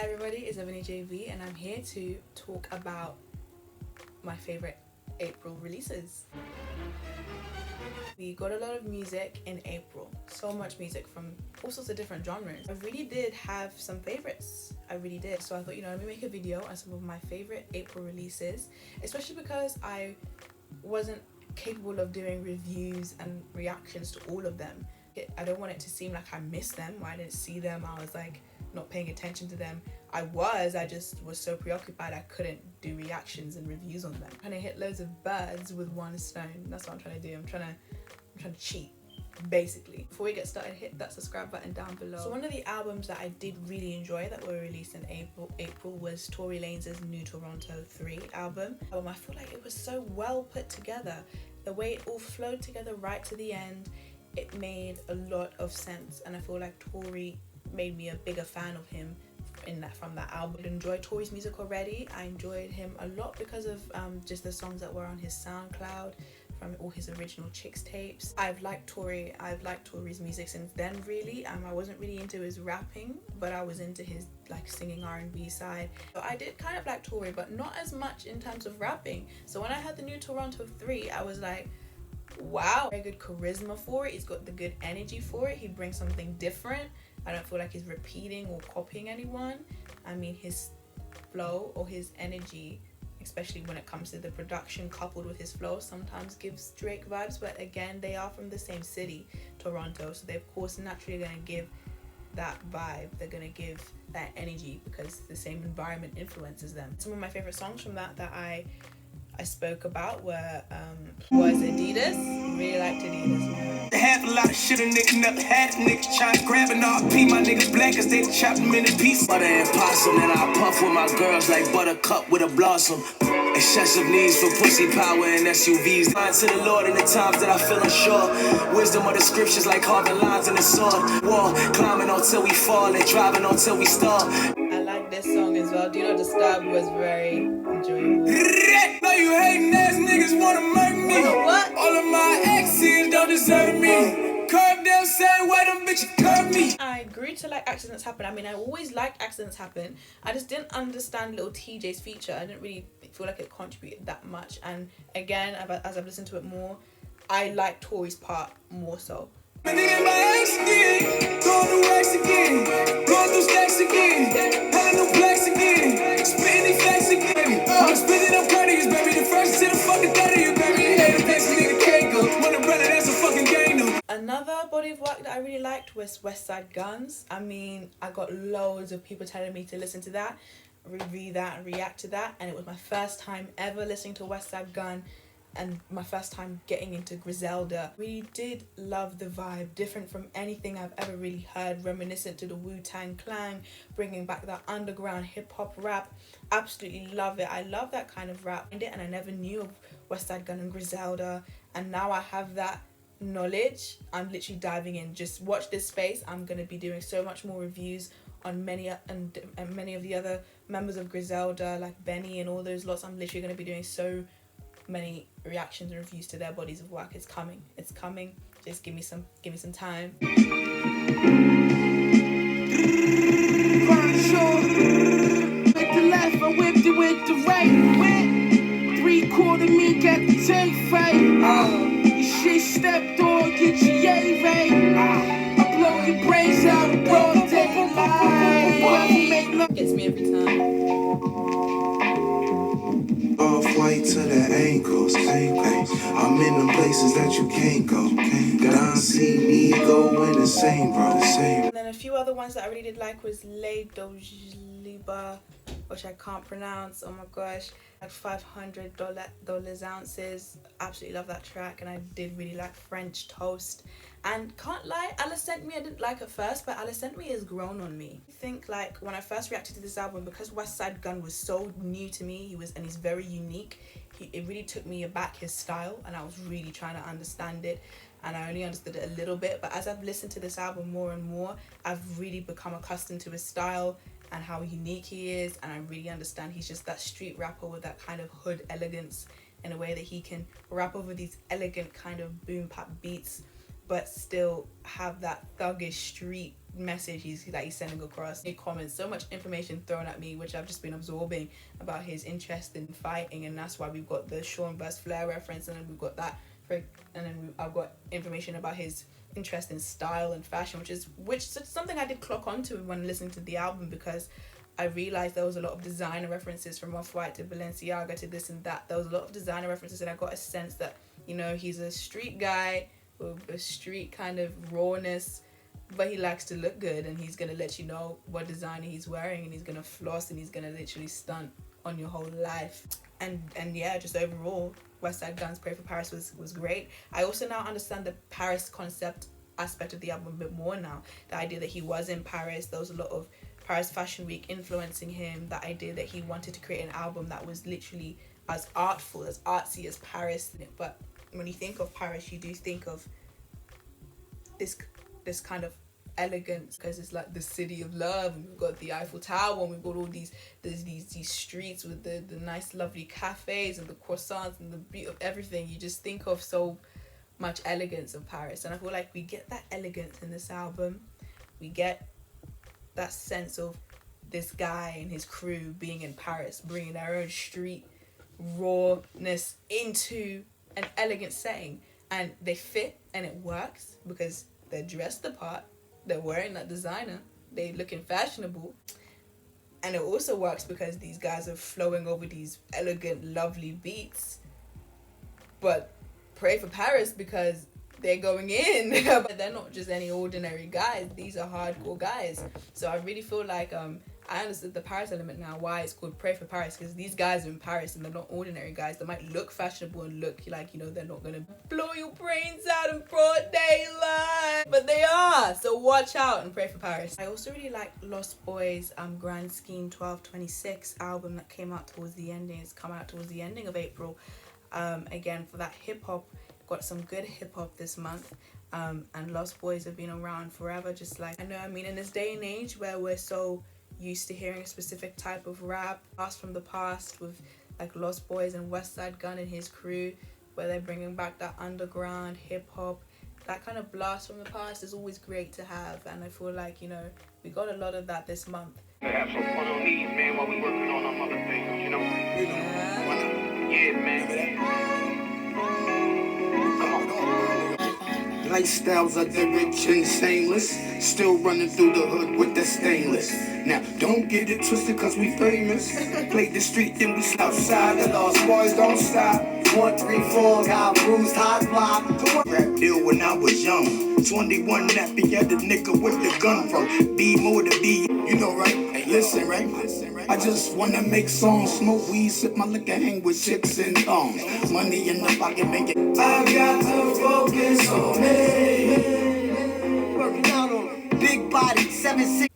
Hi everybody, it's Ebony JB and I'm here to talk about my favourite April releases. We got a lot of music in April, so much music from all sorts of different genres. I really did have some favourites, I really did. So I thought, let me make a video on some of my favourite April releases, especially because I wasn't capable of doing reviews and reactions to all of them. I don't want it to seem like I missed them, or I didn't see them, I was like not paying attention to them. I just was so preoccupied I couldn't do reactions and reviews on them. I'm trying to hit loads of birds with one stone. That's what I'm trying to do. I'm trying to cheat, basically. Before we get started, hit that subscribe button down below. So one of the albums that I did really enjoy that were released in April was Tory Lanez's New Toronto 3 album. I feel like it was so well put together. The way it all flowed together right to the end, it made a lot of sense, and I feel like Tory made me a bigger fan of him from that album. I enjoyed Tory's music already. I enjoyed him a lot because of just the songs that were on his SoundCloud from all his original Chicks tapes. I've liked Tory's music since then, really. I wasn't really into his rapping, but I was into his singing R&B side. So I did kind of like Tory, but not as much in terms of rapping. So when I heard the New Toronto 3, I was like, wow, very good charisma for it. He's got the good energy for it. He brings something different. I don't feel like he's repeating or copying anyone. I mean, his flow or his energy, especially when it comes to the production coupled with his flow, sometimes gives Drake vibes, but again, they are from the same city, Toronto, so they of course naturally are going to give that vibe. They're going to give that energy because the same environment influences them. Some of my favorite songs from that I spoke about was Adidas. Really liked Adidas. Half a lot of shit a nigga never had. Niggas trying to grab an RP. My niggas black cause they chopped them into pieces. Butter and possum, and I puff with my girls like buttercup with a blossom. Excessive needs for pussy power and SUVs. Line to the Lord in the times that I feel unsure. Wisdom of the scriptures like carving lines in the sword. War, climbing until we fall and driving until we stall. I like this song as well. Do Not Disturb was very enjoyable. No, you hating ass niggas wanna murder me. What? All of my exes don't deserve me. Curve them same way them bitches curve me. I grew to like Accidents Happen. I mean, I always liked Accidents Happen. I just didn't understand Lil TJ's feature. I didn't really feel like it contributed that much. And again, as I've listened to it more, I like Tory's part more so. Going through racks again, going through stacks again, having new blacks again, spitting these facts again. I'm spitting up courteous, baby. The first to the fucking 30th, baby. Hey, the best nigga can't go. One umbrella, that's a fucking game, though. Another body of work that I really liked was Westside Gunn's. I mean, I got loads of people telling me to listen to that, review that, and react to that, and it was my first time ever listening to Westside Gunn. And my first time getting into Griselda. We did love the vibe, different from anything I've ever really heard, reminiscent to the Wu-Tang Clan, bringing back that underground hip-hop rap. Absolutely love it. I love that kind of rap. And I never knew of Westside Gunn and Griselda, and now I have that knowledge. I'm literally diving in. Just watch this space. I'm going to be doing so much more reviews on many of the other members of Griselda, like Benny and all those lots. I'm literally going to be doing so many reactions and reviews to their bodies of work. It's coming. Just give me some time. With the left, I whipped it with the right. 3/4 me got the take fight. Your shit stepped on, get your yay right. I blow your brains out, broad daylight. Gets me every time. Off-white to the ankles, I'm in them places that you can't go. Don't see me go in the same, bro. And then a few other ones that I really did like was Le Dojliba, which I can't pronounce. Oh my gosh, like $500 ounces. Absolutely love that track, and I did really like French Toast. And can't lie, Alice Sent Me I didn't like at first, but Alice Sent Me has grown on me. I think like when I first reacted to this album, because Westside Gunn was so new to me, he's very unique. It really took me aback, his style, and I was really trying to understand it. And I only understood it a little bit, but as I've listened to this album more and more, I've really become accustomed to his style and how unique he is, and I really understand he's just that street rapper with that kind of hood elegance in a way that he can rap over these elegant kind of boom bap beats, but still have that thuggish street message that he's sending across. He comments, so much information thrown at me, which I've just been absorbing about his interest in fighting, and that's why we've got the Sean vs. Flair reference, and then we've got that, I've got information about his interest in style and fashion, which is something I did clock onto when listening to the album, because I realized there was a lot of designer references from Off-White to Balenciaga to this and that. There was a lot of designer references, and I got a sense that, you know, he's a street guy with a street kind of rawness, but he likes to look good, and he's gonna let you know what designer he's wearing, and he's gonna floss, and he's gonna literally stunt on your whole life. And yeah, just overall, Westside Gunn's Pray for Paris was great. I also now understand the Paris concept aspect of the album a bit more now. The idea that he was in Paris, there was a lot of Paris Fashion Week influencing him. The idea that he wanted to create an album that was literally as artful, as artsy as Paris. But when you think of Paris, you do think of this kind of elegance, because it's like the city of love, and we've got the Eiffel Tower, and we've got all these streets with the nice lovely cafes and the croissants and the beauty of everything. You just think of so much elegance of Paris, and I feel like we get that elegance in this album. We get that sense of this guy and his crew being in Paris, bringing their own street rawness into an elegant setting, and they fit, and it works because they're dressed the part, they're wearing that designer, they're looking fashionable, and it also works because these guys are flowing over these elegant, lovely beats. But Pray for Paris, because they're going in, but they're not just any ordinary guys. These are hardcore guys. So I really feel like I understood the Paris element now, why it's called Pray for Paris, because these guys are in Paris and they're not ordinary guys. They might look fashionable and look like, you know, they're not gonna blow your brains out in broad daylight, but they are. So watch out and pray for Paris. I also really like Lost Boys' Grand Scheme 1226 album that came out towards the ending. It's come out towards the ending of April. Again, for that hip hop, got some good hip hop this month. And Lost Boys have been around forever, just like, I know, I mean, in this day and age where we're so used to hearing a specific type of rap, blast from the past with like Lost Boys and Westside Gunn and his crew, where they're bringing back that underground hip hop, that kind of blast from the past is always great to have, and I feel like, you know, we got a lot of that this month. Have some fun on these, man, while we working on our other things, you know? Yeah, man. Lifestyles are the rich and shameless, still running through the hood with the stainless. Now, don't get it twisted, cause we famous. Play the street, then we outside. The Lost Boys don't stop. 1, 3, 4, got bruised, hot block. Rap deal when I was young. 21 nappy, had the nigga with the gun from B more to B. You know, right? Hey, listen, right? I just wanna make songs, smoke weed, sip my liquor, hang with chicks and thongs. Money in the pocket, make it. I got to focus on me. Working out on big body, 7'6".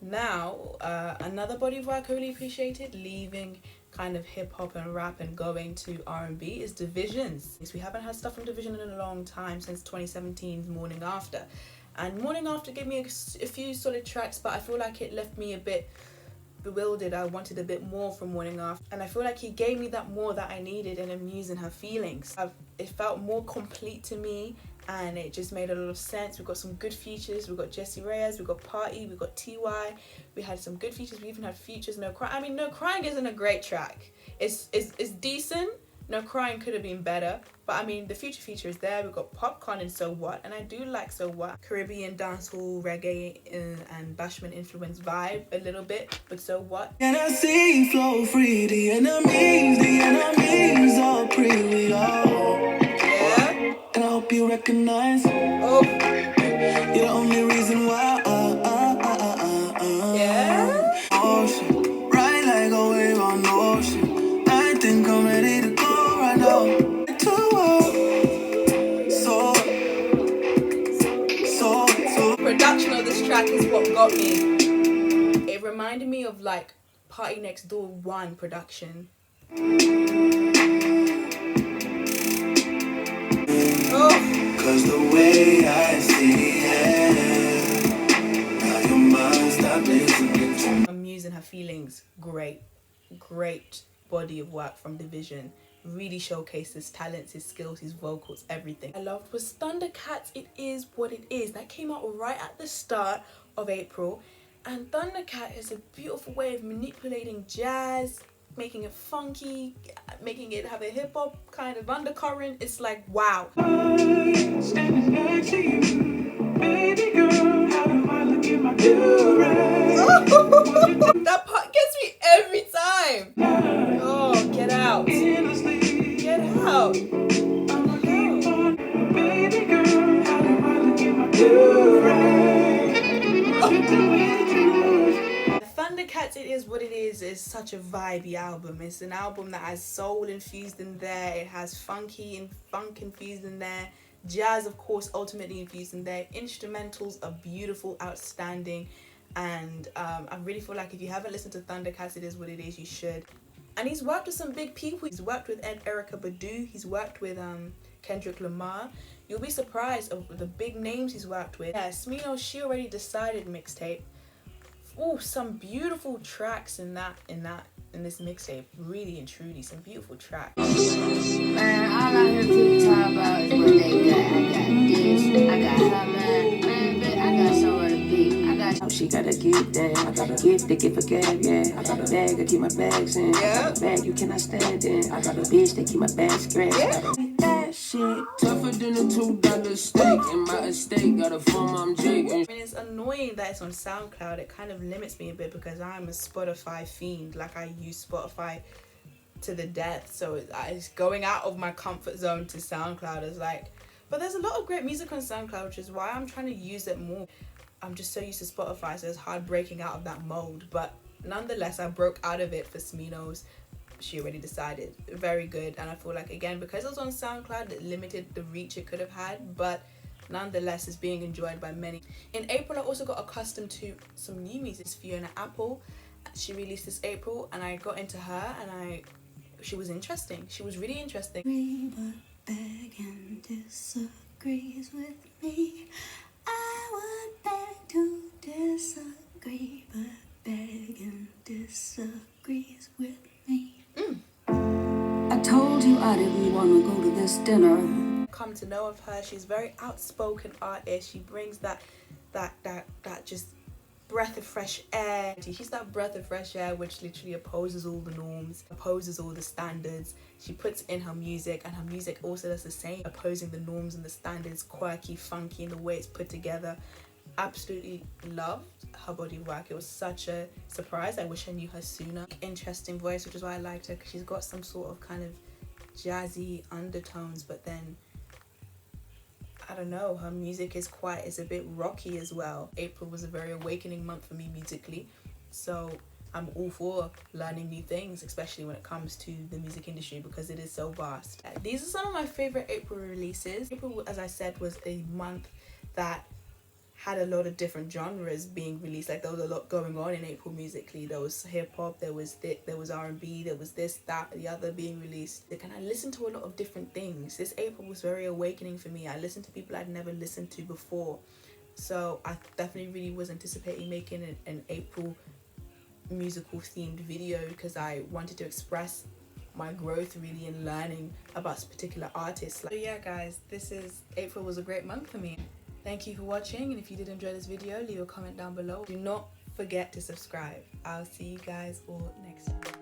Now, another body of work I really appreciated, leaving kind of hip hop and rap and going to R&B, is Divisions. We haven't had stuff from Division in a long time, since 2017's Morning After. And Morning After gave me a few solid tracks, but I feel like it left me a bit bewildered. I wanted a bit more from Morning After, and I feel like he gave me that more that I needed in Amusing Her Feelings. It felt more complete to me, and it just made a lot of sense. We've got some good features. We've got Jesse Reyes, we've got Party, we've got TY. We had some good features. We even had features. No Crying. I mean, No Crying isn't a great track. It's decent. No Crying could have been better, but I mean, the feature is there. We've got Popcorn and So What, and I do like So What. Caribbean dancehall, reggae, and bashment influence vibe a little bit, but So What. And I see flow free, the enemies are pretty, we all. Yeah. And I hope you recognize, Oh. you're the only reason why. Yeah. Ocean, right like a wave on the ocean. I think I'm ready to go right now. Production of this track is what got me. It reminded me of like Party Next Door 1 production. Oh. Cause the way I see it, now your mind stop listening to me. Amusing Her Feelings, great body of work from Division. really showcased his talents, his skills, his vocals, everything. I loved was Thundercat, It Is What It Is. That came out right at the start of April, and Thundercat is a beautiful way of manipulating jazz, making it funky, making it have a hip-hop kind of undercurrent. It's like, wow. Standing next to you, baby girl, how do I look in my do-rag? That part gets me every time. Oh, get out. Get out. Baby girl, how do I look in my do-rag? Thundercats, It Is What It is such a vibey album. It's an album that has soul infused in there. It has funky and funk infused in there. Jazz, of course, ultimately infused in there. Instrumentals are beautiful, outstanding. And I really feel like if you haven't listened to Thundercats, It Is What It Is, you should. And he's worked with some big people. He's worked with Erykah Badu. He's worked with Kendrick Lamar. You'll be surprised of the big names he's worked with. Yeah, Smino, She Already Decided mixtape. Oh, some beautiful tracks in this mixtape. Really and truly, some beautiful tracks. Man, all I hear people talk about is what they got. I got this, I got her, man, but I got somewhere to be. I got. She got a gift, then I got a gift to give a gab, yeah. I got a bag, I keep my bags in. I got a bag you cannot stand in. I got a bitch that keep my bag scratched. Yeah. That shit tougher than a $2 steak. In my estate, got a phone, I'm Jake. I mean, it's annoying that it's on SoundCloud. It kind of limits me a bit because I'm a Spotify fiend. Like, I use Spotify to the death, so it's going out of my comfort zone to SoundCloud is like, but there's a lot of great music on SoundCloud, which is why I'm trying to use it more. I'm just so used to Spotify, so it's hard breaking out of that mode, but nonetheless I broke out of it for Smino's She Already Decided. Very good. And I feel like, again, because it was on SoundCloud, it limited the reach it could have had, but nonetheless it's being enjoyed by many. In April, I also got accustomed to some new music. It's Fiona Apple. She released this April, and I got into her, and she was interesting. She was really interesting. Agree but beg and disagrees with me. I would beg to disagree, but beg and disagrees with me. I told you I didn't want to go to this dinner. Come to know of her, she's a very outspoken artist. She brings that just breath of fresh air. She's that breath of fresh air which literally opposes all the norms, opposes all the standards. She puts in her music, and her music also does the same, opposing the norms and the standards, quirky, funky in the way it's put together. Absolutely loved her body of work. It was such a surprise. I wish I knew her sooner. Interesting voice, which is why I liked her, because she's got some sort of kind of jazzy undertones, but then I don't know, her music is a bit rocky as well. April was a very awakening month for me musically, so I'm all for learning new things, especially when it comes to the music industry, because it is so vast. These are some of my favorite April releases. April, as I said, was a month that had a lot of different genres being released. Like, there was a lot going on in April musically. There was hip-hop, there was R&B, there was this, that, the other being released. And I listened to a lot of different things. This April was very awakening for me. I listened to people I'd never listened to before. So I definitely really was anticipating making an April musical themed video, because I wanted to express my growth really in learning about particular artists. So yeah guys, April was a great month for me. Thank you for watching, and if you did enjoy this video, leave a comment down below. Do not forget to subscribe. I'll see you guys all next time.